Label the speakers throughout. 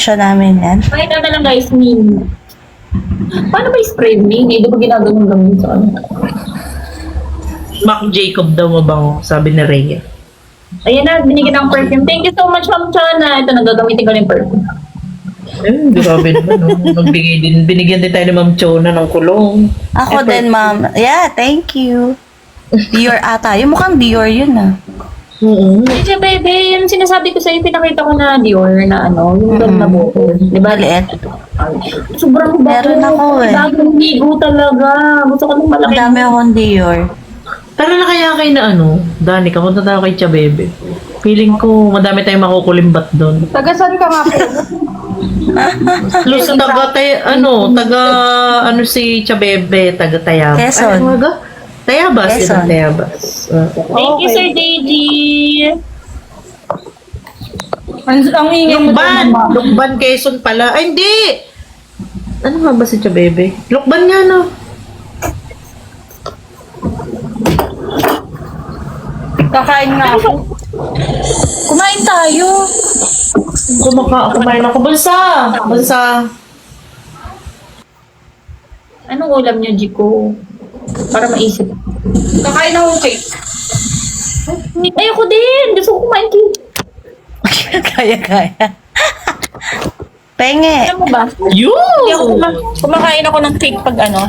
Speaker 1: connection namin yan.
Speaker 2: Pakita na lang guys, Min. Paano ba i-spray Min? Hindi ko ginagawa lang yun sa ano.
Speaker 3: Mac Jacob daw mabango, sabi ni Rhea.
Speaker 2: Ayan na, binigyan ng perfume. Thank you so much, Ma'am Chana. Ito, nagagamitin ko na yung perfume.
Speaker 3: Grabe naman, no? Binigyan din tayo ni Ma'am Chona ng kulong.
Speaker 1: Ako din, ma'am. Yeah, thank you. Dior ata. Yung mukhang Dior yun ah.
Speaker 3: Oo.
Speaker 2: Sige, baby, yung sinasabi ko sa'yo, pinakita ko na Dior na ano, yung doon na buko. Di ba?
Speaker 1: Maliit.
Speaker 2: Sobrang bago.
Speaker 1: Meron ako eh.
Speaker 2: Bagong ligo talaga. Gusto ko nung malaki.
Speaker 1: Ang dami akong Dior.
Speaker 3: Tara na kaya kayo na ano, Danica, punta tayo kay Chabebe. Feeling ko madami tayong makukulimbat doon.
Speaker 2: Tagasan ka nga po.
Speaker 3: Plus, taga si Chabebe, taga Tayabas.
Speaker 1: Quezon.
Speaker 3: Ay, ano ba? Tayabas,
Speaker 1: Quezon.
Speaker 3: yun, Tayabas.
Speaker 2: Thank you, Sir Deji. Ang ingay mo
Speaker 3: Lukban! Lukban, Quezon pala. Ay, hindi! Ano nga ba si Chabebe? Lukban nga, no?
Speaker 2: Kakain nga ako. Kumain tayo.
Speaker 3: Kumain ako. Bansa!
Speaker 2: Anong ulam niyo, Jiko? Para maisip. Kakain ako cake. Ay, ako din. Gusto ko kumain cake.
Speaker 1: Kaya. Penge.
Speaker 2: Alam mo ba? Hindi ako
Speaker 3: Yun!
Speaker 2: kumakain ako ng cake pag ano,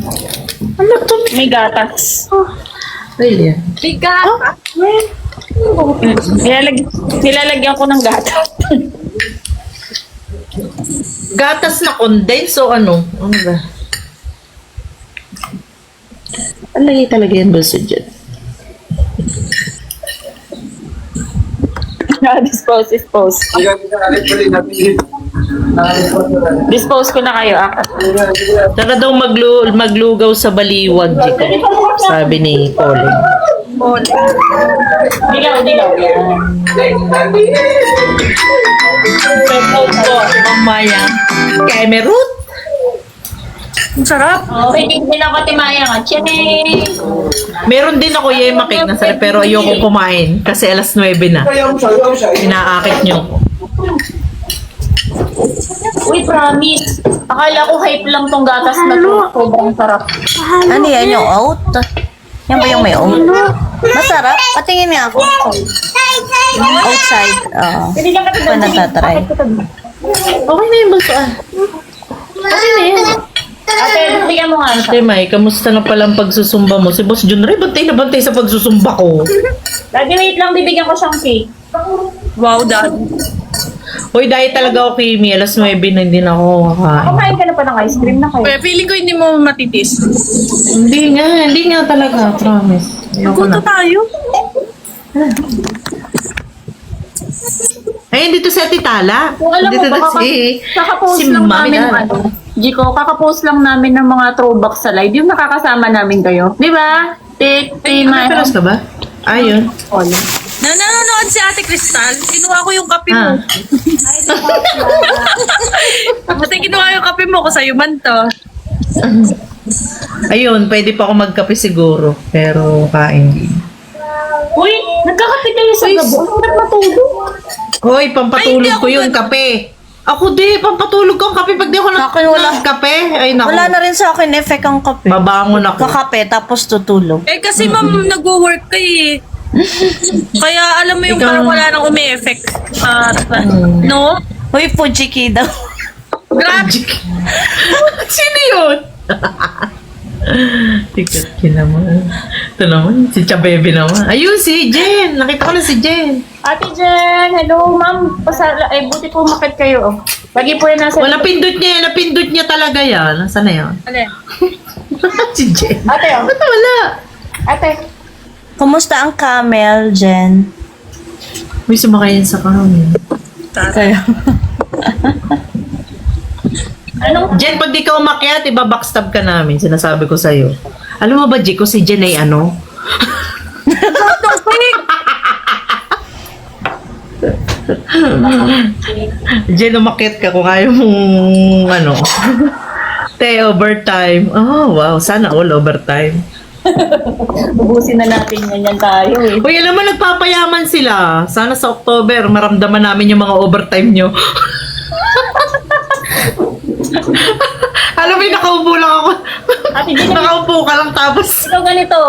Speaker 3: Ano to?
Speaker 2: may gatas.
Speaker 3: Really?
Speaker 2: May gatas? Nilalagyan ko ng gatas.
Speaker 3: Gatas na condense o ano? Ano ba? Alagay talaga yan ba sa dyan?
Speaker 2: Dispose. Dispose ko na kayo.
Speaker 3: Tara daw maglugaw sa baliwag, Jiko. Sabi ni Pauline.
Speaker 2: Dilaw.
Speaker 3: Mamaya. Kemerut.
Speaker 2: Ang sarap. Pwede din ako timaya nga. Chene!
Speaker 3: Meron din ako yema cake na sarap pero ayoko kumain kasi alas 9 na. Inaakit nyo.
Speaker 2: Uy, promise. Akala ko hype lang tong gatas na to. Sobrang sarap.
Speaker 1: Ano yan yung oat? Yan ba yung may oat? Masarap. Patingin nga ako. Yung outside.
Speaker 2: Hindi lang kasi
Speaker 1: Ako natatry.
Speaker 3: Okay na yung bunso ah. Okay na yan.
Speaker 2: Ate, bigyan mo nga.
Speaker 3: Ate May, kamusta na pala ang pagsusumba mo? Si Boss Junray, bantay na bantay sa pagsusumba ko.
Speaker 2: Daddy, wait lang. Bibigyan ko siyang cake.
Speaker 1: Wow, dad.
Speaker 3: Hoy, dahil talaga ako Kimi, alas 9 na hindi na ako kakain.
Speaker 2: Kumain ka na pa ng ice cream na kayo.
Speaker 4: Feeling ko hindi mo matitis.
Speaker 3: Hindi nga talaga, promise. Ayoko na.
Speaker 4: tayo.
Speaker 3: Ay, dito si Ate Tala.
Speaker 2: Kung alam mo,
Speaker 3: Dito
Speaker 2: baka kakapost lang
Speaker 3: Mami
Speaker 2: namin
Speaker 3: Tala.
Speaker 2: ano. Jiko, kakapost lang namin ng mga throwback sa live. Yung nakakasama namin kayo. Di ba?
Speaker 3: Nakapelas ka ba? Ayun.
Speaker 4: Nanonood si Ate Crystal. Kinuha ko yung kape mo. Kasi kinuha yung kape mo ko sa'yo man to.
Speaker 3: Ayun, pwede pa ako magkape siguro. Pero kain din.
Speaker 2: Uy, nagkakape kayo sa gabo. Ang sarap matulog.
Speaker 3: Hoy, pampatulog
Speaker 4: Ay, hindi
Speaker 3: ko
Speaker 4: ako
Speaker 3: yung kape. Ako di, pampatulog ko ang kape pag di ako
Speaker 1: Sa akin wala.
Speaker 3: kape. Ay, naku.
Speaker 1: Wala na rin sa akin effect ang kape.
Speaker 3: Babangon ako.
Speaker 1: Kakape tapos tutulog.
Speaker 4: Eh kasi ma'am, nagwo-work ka eh. Kaya alam mo yung
Speaker 3: Ikaw-
Speaker 4: parang wala nang umi-effect. No?
Speaker 1: Uy, Fujiki daw.
Speaker 4: Grabe.
Speaker 3: Sino yun? Tikat ka naman. Ito naman, si Chabebe naman. Ayun, si Jen. Nakita ko na si Jen.
Speaker 2: Ate Jen, hello ma'am. Buti po umakit kayo. Lagi po yan nasa...
Speaker 3: Wala pindot niya. Napindot niya talaga yan. Nasaan na yan?
Speaker 4: Alin?
Speaker 3: Si Jen.
Speaker 2: Ate, oh.
Speaker 3: Ba't wala?
Speaker 2: Ate.
Speaker 1: Kumusta ang camel, Jen?
Speaker 3: May sumakayin sa kami.
Speaker 1: Kaya.
Speaker 2: Anong...
Speaker 3: Jen, pag di ka umakyat, iba-backstab ka namin. Sinasabi ko sa'yo. Alam mo ba, Jiko, si Jen ay ano? Jen, umakyat ka kung ayaw mong ano. Te, overtime. Oh, wow. Sana all overtime.
Speaker 2: Ubusin na natin yan tayo eh.
Speaker 3: Uy, alam mo, nagpapayaman sila. Sana sa October, maramdaman namin yung mga overtime nyo. Alam mo, nakaupo lang ako.
Speaker 2: Ate Gina,
Speaker 3: Nakaupo ka lang tapos
Speaker 2: ito ganito.